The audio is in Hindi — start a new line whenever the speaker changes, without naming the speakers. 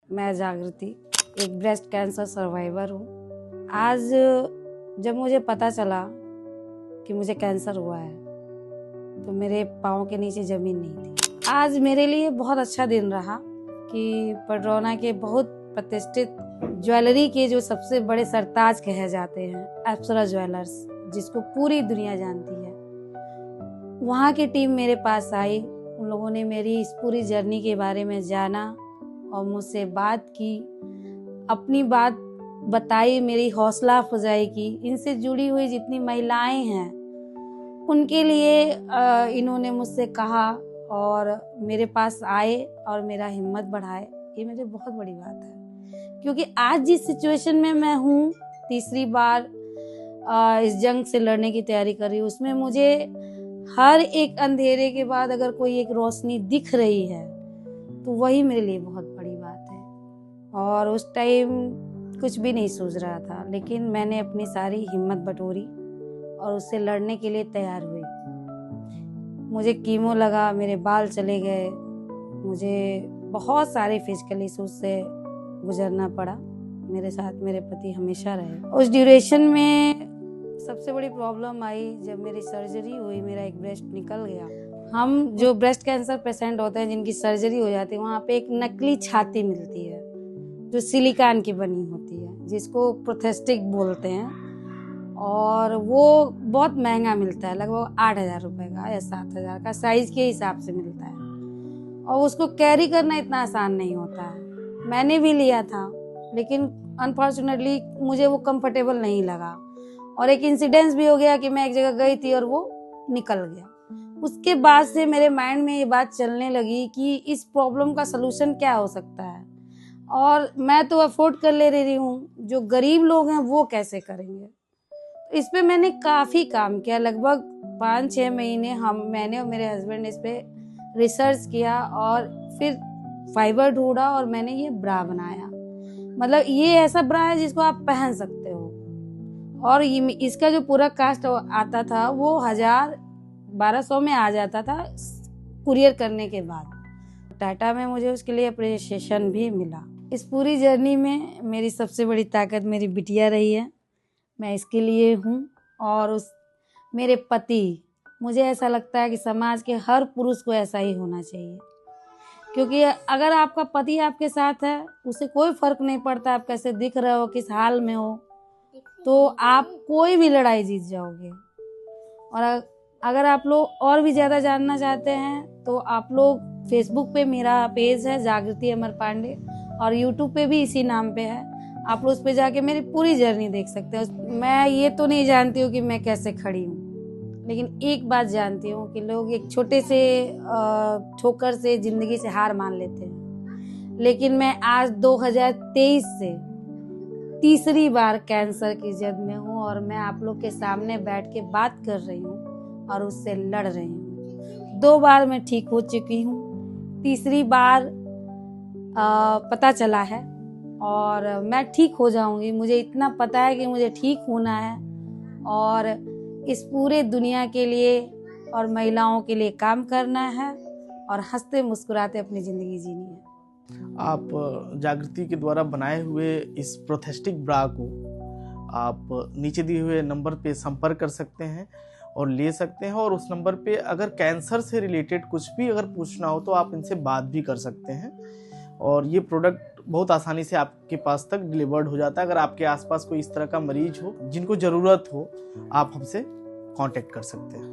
मैं जागृति एक ब्रेस्ट कैंसर सर्वाइवर हूँ। आज जब मुझे पता चला कि मुझे कैंसर हुआ है तो मेरे पाँव के नीचे ज़मीन नहीं थी। आज मेरे लिए बहुत अच्छा दिन रहा कि पडरौना के बहुत प्रतिष्ठित ज्वेलरी के जो सबसे बड़े सरताज कहे जाते हैं, अप्सरा ज्वेलर्स, जिसको पूरी दुनिया जानती है, वहाँ की टीम मेरे पास आई। उन लोगों ने मेरी इस पूरी जर्नी के बारे में जाना और मुझसे बात की, अपनी बात बताई, मेरी हौसला अफजाई की। इनसे जुड़ी हुई जितनी महिलाएं हैं उनके लिए इन्होंने मुझसे कहा और मेरे पास आए और मेरा हिम्मत बढ़ाए। ये मेरे बहुत बड़ी बात है, क्योंकि आज जिस सिचुएशन में मैं हूँ, तीसरी बार इस जंग से लड़ने की तैयारी कर रही हूँ, उसमें मुझे हर एक अंधेरे के बाद अगर कोई एक रोशनी दिख रही है तो वही मेरे लिए बहुत बड़ी बात है। और उस टाइम कुछ भी नहीं सूझ रहा था, लेकिन मैंने अपनी सारी हिम्मत बटोरी और उससे लड़ने के लिए तैयार हुई। मुझे कीमो लगा, मेरे बाल चले गए, मुझे बहुत सारे फिजिकल इश्यूज से गुजरना पड़ा। मेरे साथ मेरे पति हमेशा रहे। उस ड्यूरेशन में सबसे बड़ी प्रॉब्लम आई जब मेरी सर्जरी हुई, मेरा एक ब्रेस्ट निकल गया। हम जो ब्रेस्ट कैंसर पेशेंट होते हैं जिनकी सर्जरी हो जाती है, वहाँ पे एक नकली छाती मिलती है जो सिलिकॉन की बनी होती है, जिसको प्रोस्थेटिक बोलते हैं, और वो बहुत महंगा मिलता है, लगभग 8,000 रुपए का या 7,000 का, साइज के हिसाब से मिलता है। और उसको कैरी करना इतना आसान नहीं होता है। मैंने भी लिया था, लेकिन अनफॉर्चुनेटली मुझे वो कंफर्टेबल नहीं लगा। और एक इंसिडेंस भी हो गया कि मैं एक जगह गई थी और वो निकल गया। उसके बाद से मेरे माइंड में ये बात चलने लगी कि इस प्रॉब्लम का सलूशन क्या हो सकता है, और मैं तो अफोर्ड कर ले रही हूँ, जो गरीब लोग हैं वो कैसे करेंगे। इस पे मैंने काफ़ी काम किया, लगभग 5-6 महीने मैंने और मेरे हस्बैंड ने इस पे रिसर्च किया और फिर फाइबर ढूंढा और मैंने ये ब्रा बनाया। मतलब ये ऐसा ब्रा है जिसको आप पहन सकते हो, और इसका जो पूरा कास्ट आता था वो 1,000-1,200 में आ जाता था कुरियर करने के बाद। टाटा में मुझे उसके लिए अप्रिशिएशन भी मिला। इस पूरी जर्नी में मेरी सबसे बड़ी ताकत मेरी बिटिया रही है, मैं इसके लिए हूँ। और मेरे पति, मुझे ऐसा लगता है कि समाज के हर पुरुष को ऐसा ही होना चाहिए, क्योंकि अगर आपका पति आपके साथ है, उसे कोई फर्क नहीं पड़ता आप कैसे दिख रहे हो, किस हाल में हो, तो आप कोई भी लड़ाई जीत जाओगे। और अगर आप लोग और भी ज़्यादा जानना चाहते हैं तो आप लोग फेसबुक पे मेरा पेज है जागृति अमर पांडे, और यूट्यूब पे भी इसी नाम पे है। आप लोग उस पे जाके मेरी पूरी जर्नी देख सकते हैं। मैं ये तो नहीं जानती हूँ कि मैं कैसे खड़ी हूँ, लेकिन एक बात जानती हूँ कि लोग एक छोटे से ठोकर से ज़िंदगी से हार मान लेते हैं, लेकिन मैं आज 2023 से तीसरी बार कैंसर की जद में हूँ और मैं आप लोग के सामने बैठ के बात कर रही हूँ और उससे लड़ रही हूँ। 2 बार मैं ठीक हो चुकी हूँ, तीसरी बार पता चला है और मैं ठीक हो जाऊंगी। मुझे इतना पता है कि मुझे ठीक होना है और इस पूरे दुनिया के लिए और महिलाओं के लिए काम करना है और हंसते मुस्कुराते अपनी ज़िंदगी जीनी है।
आप जागृति के द्वारा बनाए हुए इस प्रोस्थेटिक ब्रा को आप नीचे दिए हुए नंबर पे संपर्क कर सकते हैं और ले सकते हैं, और उस नंबर पे अगर कैंसर से रिलेटेड कुछ भी अगर पूछना हो तो आप इनसे बात भी कर सकते हैं, और ये प्रोडक्ट बहुत आसानी से आपके पास तक डिलीवर्ड हो जाता है। अगर आपके आसपास कोई इस तरह का मरीज हो जिनको ज़रूरत हो, आप हमसे कांटेक्ट कर सकते हैं।